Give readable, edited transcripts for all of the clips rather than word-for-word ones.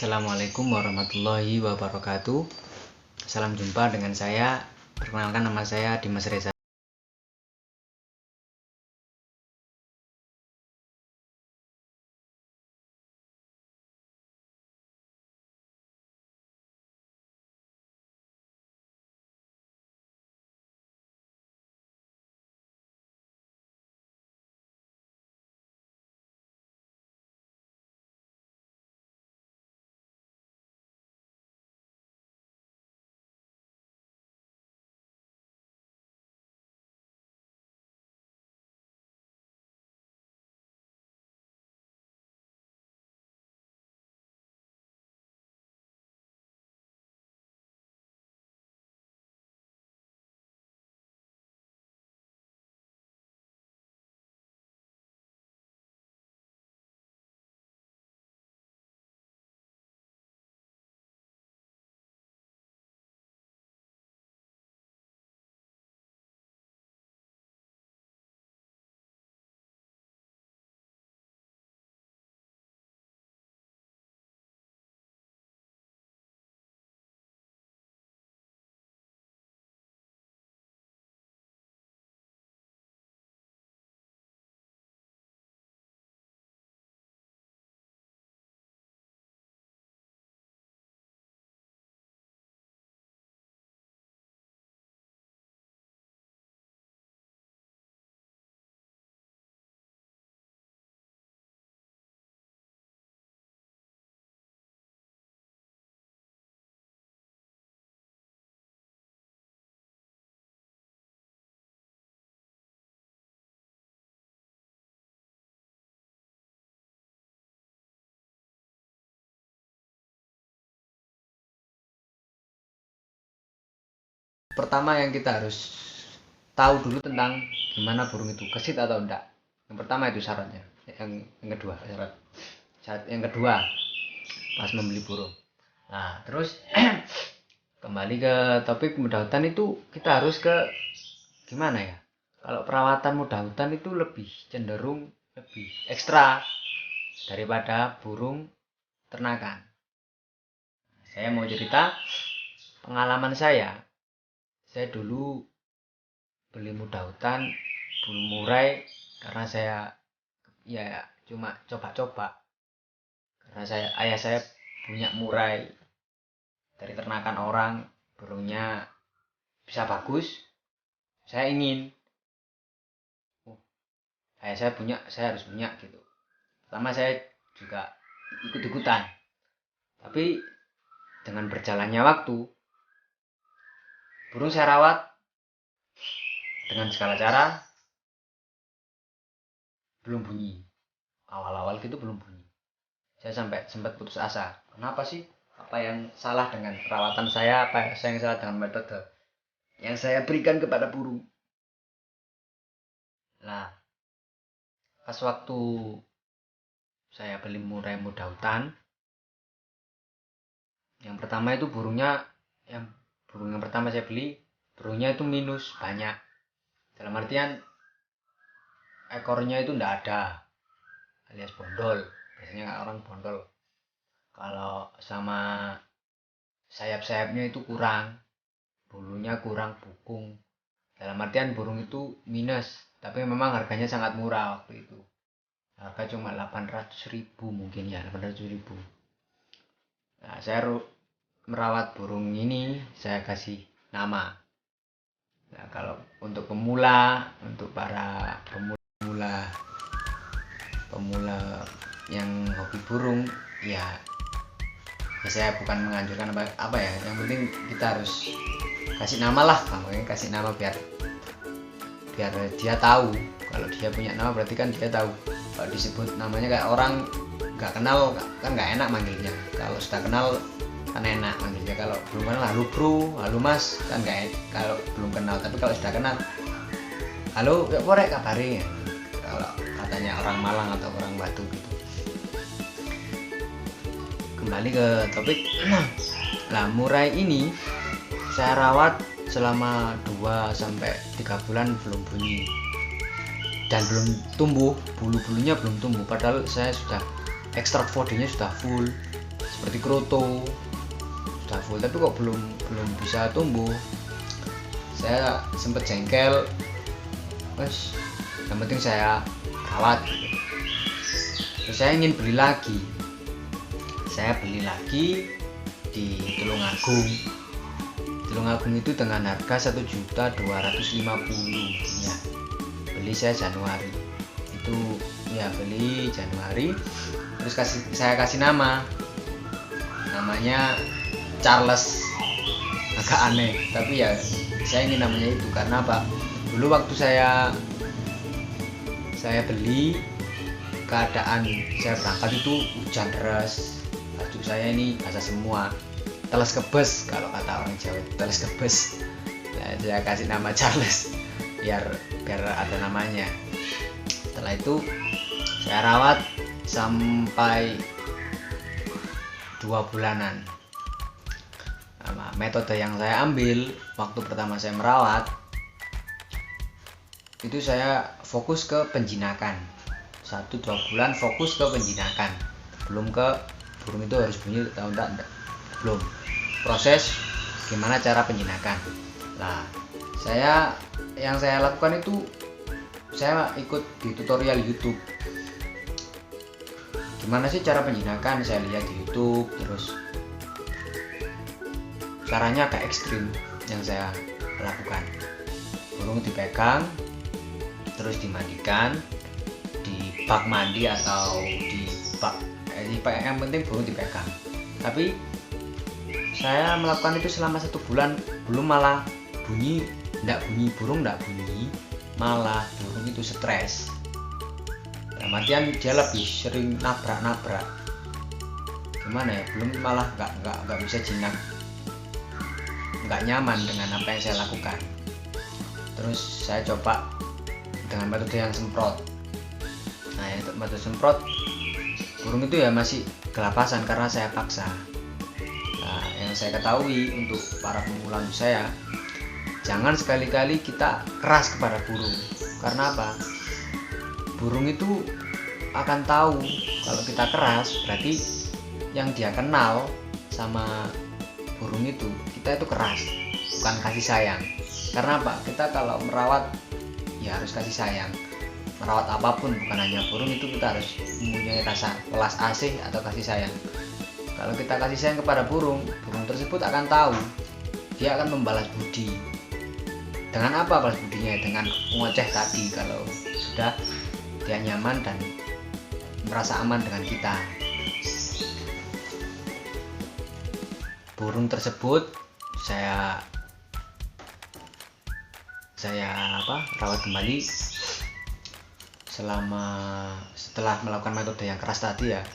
Assalamualaikum warahmatullahi wabarakatuh. Salam jumpa dengan saya. Perkenalkan, nama saya Dimas Reza. Pertama yang kita harus tahu dulu tentang gimana burung itu kesit atau enggak. Yang pertama itu syaratnya. Yang kedua syarat yang kedua pas membeli burung. Nah, terus kembali ke topik mudah hutan itu kita harus ke gimana ya? Kalau perawatan mudah hutan itu lebih cenderung lebih ekstra daripada burung ternakan. Saya mau cerita pengalaman saya dulu beli mudah hutan burung murai karena saya ya cuma coba-coba, karena ayah saya punya murai dari ternakan orang, burungnya bisa bagus, saya ingin ayah saya punya, saya harus punya gitu. Pertama saya juga ikut-ikutan, tapi dengan berjalannya waktu burung saya rawat dengan segala cara, belum bunyi. Awal-awal gitu belum bunyi. Saya sampai sempat putus asa. Kenapa sih? Apa yang salah dengan perawatan saya? Apa yang salah dengan metode yang saya berikan kepada burung? Nah, pas waktu saya beli murai mudah hutan, yang pertama itu burung yang pertama saya beli, burungnya itu minus banyak. Dalam artian ekornya itu enggak ada, alias bondol. Biasanya orang bondol. Kalau sama sayap-sayapnya itu kurang, bulunya kurang, bukung. Dalam artian burung itu minus, tapi memang harganya sangat murah waktu itu. Harga cuma 800.000 mungkin ya, 800.000. Nah, saya merawat burung ini, saya kasih nama. Nah, kalau untuk pemula, untuk para pemula yang hobi burung, ya saya bukan menganjurkan apa ya, yang penting kita harus kasih nama lah, kasih nama biar dia tahu. Kalau dia punya nama berarti kan dia tahu. Kalau disebut namanya kayak orang nggak kenal kan nggak enak manggilnya. Kalau sudah kenal kan enak manggilnya. Kalau belum kenal, halo bro, halo mas, kan nggak enak kalau belum kenal. Tapi kalau sudah kenal, halo ya porek kabari, kalau katanya orang Malang atau orang Batu gitu. Kembali ke topik. Nah, murai ini saya rawat selama 2-3 bulan belum bunyi dan belum tumbuh, bulu-bulunya belum tumbuh, padahal saya sudah ekstrak bodinya sudah full seperti kroto sudah full tapi kok belum belum bisa tumbuh. Saya sempet jengkel, wes yang penting saya rawat gitu. Terus saya ingin beli lagi, saya beli lagi di Tulungagung. Tulungagung itu dengan harga 1.250.000 ya. Beli saya Januari itu ya, beli Januari. Terus saya kasih namanya Charles. Agak aneh tapi ya saya ingin namanya itu karena apa, dulu waktu saya beli, keadaan saya berangkat itu hujan deras, baju saya ini basah semua, teles kebes kalau kata orang Jawa, teles kebes. Nah, saya kasih nama Charles biar ada namanya. Setelah itu saya rawat sampai 2 bulanan. Nah, metode yang saya ambil waktu pertama saya merawat itu saya fokus ke penjinakan. 1-2 bulan fokus ke penjinakan, belum ke burung itu harus bunyi tahu enggak, belum. Proses gimana cara penjinakan. Nah, yang saya lakukan itu saya ikut di tutorial YouTube. Gimana sih cara penjinakan, saya lihat di YouTube. Terus caranya agak ekstrim yang saya lakukan. Burung dipegang, terus dimandikan di bak mandi atau di bak, yang penting burung dipegang. Tapi saya melakukan itu selama 1 bulan, belum malah burung enggak bunyi, malah burung itu stres. Dalam artian dia lebih sering nabrak. Gimana ya, belum malah nggak bisa jinak, nggak nyaman dengan apa yang saya lakukan. Terus saya coba dengan metode yang semprot. Nah, untuk metode semprot, burung itu ya masih kelapasan karena saya paksa. Nah, yang saya ketahui untuk para pemula saya, jangan sekali-kali kita keras kepada burung. Karena apa? Burung itu akan tahu kalau kita keras, berarti yang dia kenal sama burung itu, kita itu keras, bukan kasih sayang. Karena apa? Kita kalau merawat ya harus kasih sayang. Merawat apapun, bukan hanya burung, itu kita harus mempunyai rasa welas asih atau kasih sayang. Kalau kita kasih sayang kepada burung tersebut akan tahu, dia akan membalas budi. Dengan apa balas budinya? Dengan ngoceh tadi. Kalau sudah dia nyaman dan merasa aman dengan kita, burung tersebut saya rawat kembali setelah melakukan metode yang keras tadi ya.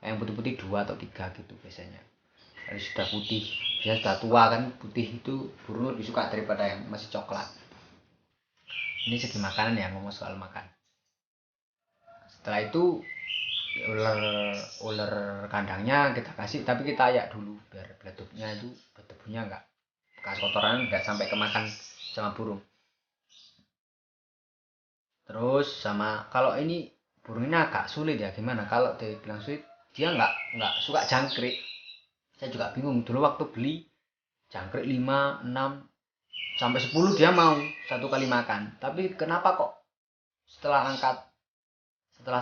yang putih-putih 2 atau 3 gitu biasanya. Kalau sudah putih, biasanya sudah tua kan, putih itu burung lebih suka daripada yang masih coklat. Ini segi makanan ya, ngomong soal makan. Setelah itu ular ular kandangnya kita kasih, tapi kita ayak dulu biar beleduknya itu debunya enggak, bekas kotoran enggak sampai kemakan sama burung. Terus sama kalau ini burung ini agak sulit ya, gimana kalau dia bilang sulit, dia nggak suka jangkrik. Saya juga bingung dulu waktu beli jangkrik 5, 6 sampai 10 dia mau satu kali makan. Tapi kenapa kok setelah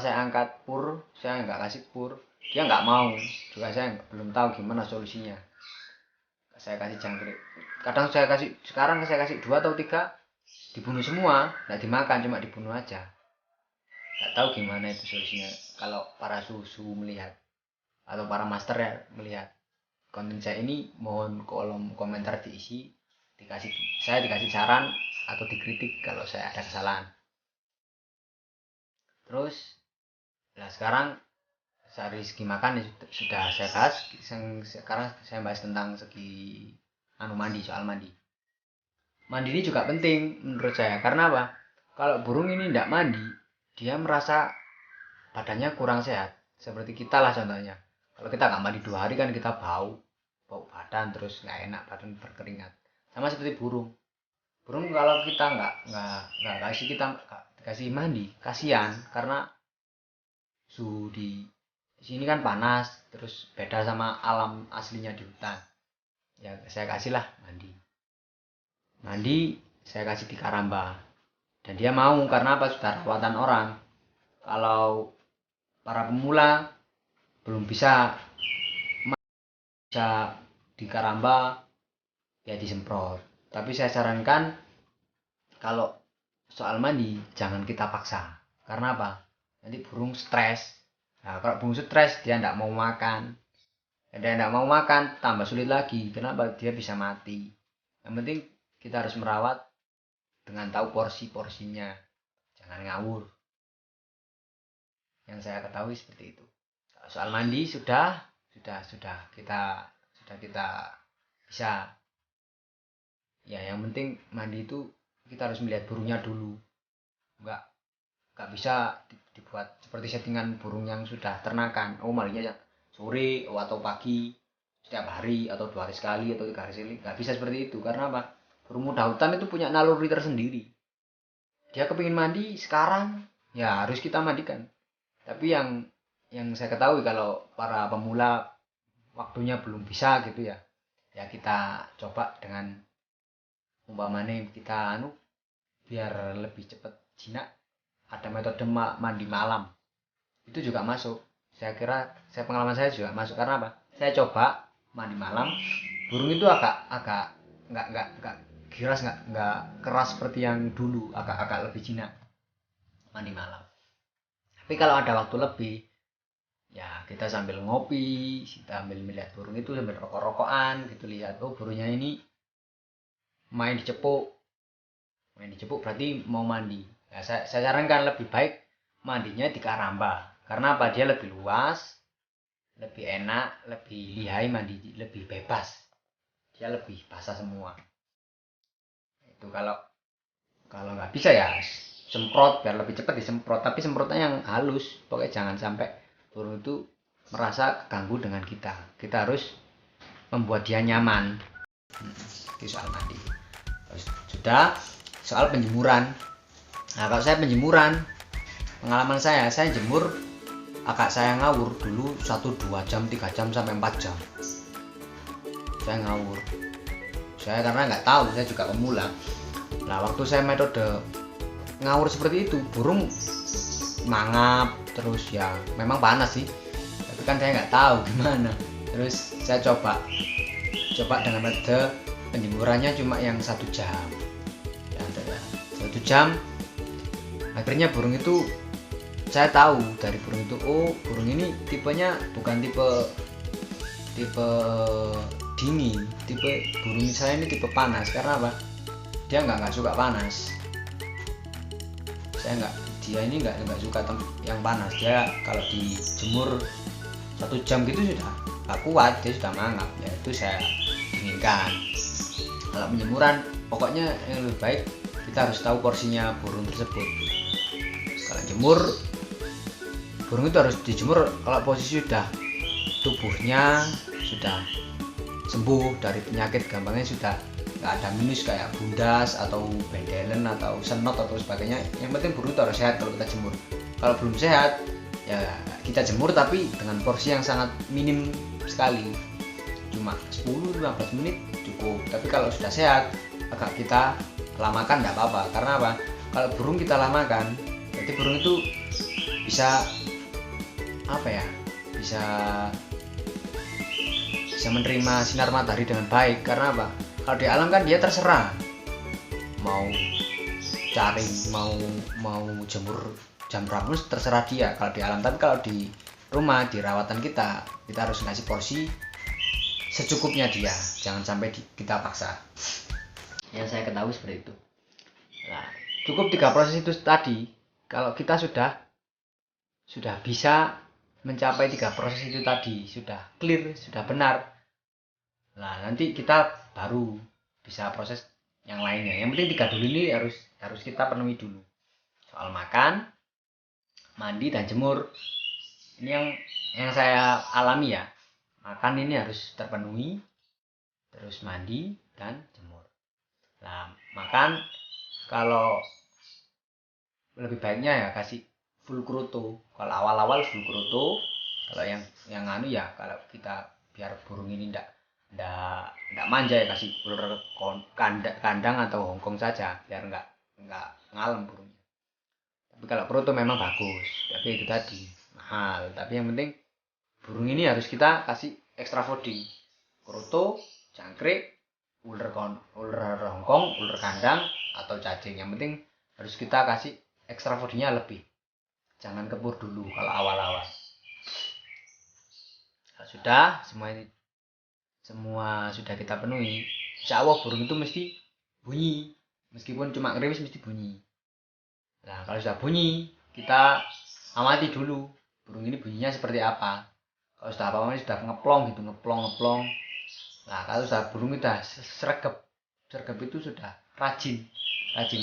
saya angkat pur, saya nggak kasih pur, dia nggak mau. Juga saya belum tahu gimana solusinya. Saya kasih jangkrik. Kadang sekarang saya kasih 2 atau 3 dibunuh semua, nggak dimakan, cuma dibunuh aja. Nggak tahu gimana itu solusinya. Kalau para susu melihat atau para master ya melihat konten saya ini, mohon kolom komentar diisi, saya dikasih saran atau dikritik kalau saya ada kesalahan. Terus nah sekarang dari segi makan ya sudah saya bahas. Sekarang saya bahas tentang segi mandi, soal mandi. Mandi ini juga penting menurut saya, karena apa? Kalau burung ini tidak mandi, dia merasa badannya kurang sehat. Seperti kita lah contohnya. Kalau kita nggak mandi 2 hari kan kita bau badan, terus nggak enak, badan berkeringat. Sama seperti burung. Burung kalau kita nggak kasih mandi, kasihan, karena suhu di sini kan panas, terus beda sama alam aslinya di hutan. Ya saya kasihlah mandi saya kasih di karamba, dan dia mau karena apa, sudah rawatan orang. Kalau para pemula belum bisa di karamba ya disemprot. Tapi saya sarankan kalau soal mandi jangan kita paksa, karena apa, nanti burung stres. Nah kalau burung stres dia tidak mau makan, tambah sulit lagi. Kenapa? Dia bisa mati. Yang penting kita harus merawat dengan tahu porsinya, jangan ngawur. Yang saya ketahui seperti itu. Soal mandi sudah kita bisa. Ya yang penting mandi itu kita harus melihat burungnya dulu. Nggak bisa dibuat seperti settingan burung yang sudah ternakan. Mandinya sore atau pagi, setiap hari atau 2 hari sekali atau 3 hari sekali. Nggak bisa seperti itu, karena apa? Burung muda hutan itu punya naluri tersendiri. Dia kepingin mandi sekarang, ya harus kita mandikan. Tapi yang saya ketahui kalau para pemula waktunya belum bisa gitu ya, ya kita coba dengan umpamanya kita biar lebih cepat jinak, ada metode mandi malam. Itu juga masuk. Saya kira pengalaman saya juga masuk, karena apa? Saya coba mandi malam, burung itu agak nggak giras, nggak keras seperti yang dulu, agak lebih jinak mandi malam. Tapi kalau ada waktu lebih, ya kita sambil ngopi, kita sambil melihat burung itu, sambil rokok-rokokan gitu, lihat burungnya ini main dicepuk berarti mau mandi. Nah, saya sarankan lebih baik mandinya di karamba, karena apa? Dia lebih luas, lebih enak, lebih lihai, mandi lebih bebas, dia lebih basah semua. Itu kalau nggak bisa ya semprot, biar lebih cepat disemprot, tapi semprotnya yang halus. Pokoknya jangan sampai burung itu merasa keganggu dengan kita harus membuat dia nyaman. Itu soal mandi. Terus sudah soal penjemuran. Nah kalau saya penjemuran, pengalaman saya jemur agak saya ngawur dulu 1-2 jam, 3 jam sampai 4 jam. Saya ngawur. Saya karena nggak tahu, saya juga pemula. Nah waktu saya metode ngawur seperti itu, burung mangap terus, ya memang panas sih, tapi kan saya nggak tahu gimana. Terus saya coba dengan metode penjemurannya cuma yang 1 jam. Ya, 1 jam. Akhirnya burung itu saya tahu dari burung itu, burung ini tipenya bukan tipe dingin, tipe burung saya ini tipe panas. Karena apa? Dia nggak suka panas. Dia ini nggak suka yang panas. Dia kalau dijemur 1 jam gitu sudah gak kuat, dia sudah mangap, ya itu saya inginkan. Kalau penjemuran pokoknya yang lebih baik kita harus tahu porsinya burung tersebut. Kalau jemur, burung itu harus dijemur kalau posisi sudah tubuhnya sudah sembuh dari penyakit, gampangnya sudah nggak ada minus kayak bundas atau bendelen atau senot atau sebagainya. Yang penting burung itu harus sehat kalau kita jemur. Kalau belum sehat ya kita jemur tapi dengan porsi yang sangat minim sekali, cuma 10-15 menit cukup. Tapi kalau sudah sehat agak kita lamakan nggak apa-apa. Karena apa? Kalau burung kita lamakan, berarti burung itu bisa apa ya, bisa menerima sinar matahari dengan baik. Karena apa? Kalau di alam kan dia terserah mau cari, mau jemur jam berapa terserah dia kalau di alam. Tapi kalau di rumah, di rawatan kita harus ngasih porsi secukupnya dia, jangan sampai kita paksa. Yang saya ketahui seperti itu. Nah, cukup 3 proses itu tadi. Kalau kita sudah bisa mencapai 3 proses itu tadi, sudah clear, sudah benar, nah nanti kita baru bisa proses yang lainnya. Yang penting 3 dulu ini harus kita penuhi dulu. Soal makan, mandi, dan jemur. Ini yang saya alami ya. Makan ini harus terpenuhi, terus mandi dan jemur. Nah, makan kalau lebih baiknya ya kasih full kroto. Kalau awal-awal full kroto. Kalau yang anu ya, kalau kita biar burung ini ndak manja ya, kasih ular kandang atau hongkong saja biar nggak ngalem burungnya. Tapi kalau kroto memang bagus, tapi itu tadi mahal. Tapi yang penting burung ini harus kita kasih extra fooding. Kroto, jangkrik, ular hongkong, ular kandang atau cacing. Yang penting harus kita kasih extra foodingnya lebih. Jangan kebur dulu kalau awal-awal. Kalau sudah semua sudah kita penuhi, insya Allah burung itu mesti bunyi. Meskipun cuma ngerimis mesti bunyi. Nah, kalau sudah bunyi, kita amati dulu burung ini bunyinya seperti apa. Kalau sudah apa-apa sudah ngeplong gitu, ngeplong. Nah, kalau sudah burung sudah sergap itu sudah rajin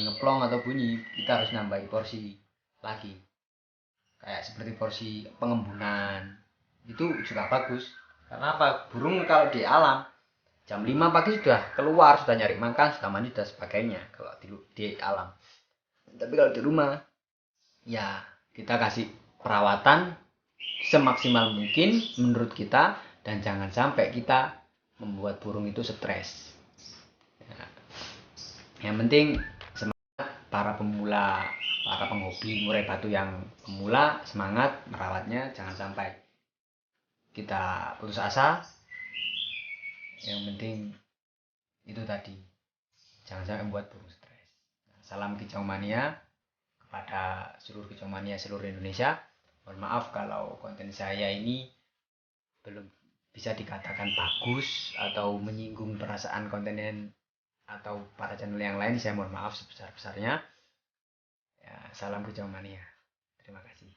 ngeplong atau bunyi, kita harus nambahi porsi lagi. Kayak seperti porsi pengembunan. Itu juga bagus. Karena apa? Burung kalau di alam jam 5 pagi sudah keluar, sudah nyari makan, sudah mandi dan sebagainya kalau di alam. Tapi kalau di rumah ya kita kasih perawatan semaksimal mungkin menurut kita, dan jangan sampai kita membuat burung itu stres. Nah, yang penting semangat para pemula, para penghobi murai batu yang pemula, semangat merawatnya, jangan sampai kita putus asa. Yang penting itu tadi, jangan sampai membuat burung stres. Salam kicau mania kepada seluruh kicau mania seluruh Indonesia. Mohon maaf kalau konten saya ini belum bisa dikatakan bagus atau menyinggung perasaan kontenen atau para channel yang lain. Saya mohon maaf sebesar-besarnya. Ya, salam kicau mania. Terima kasih.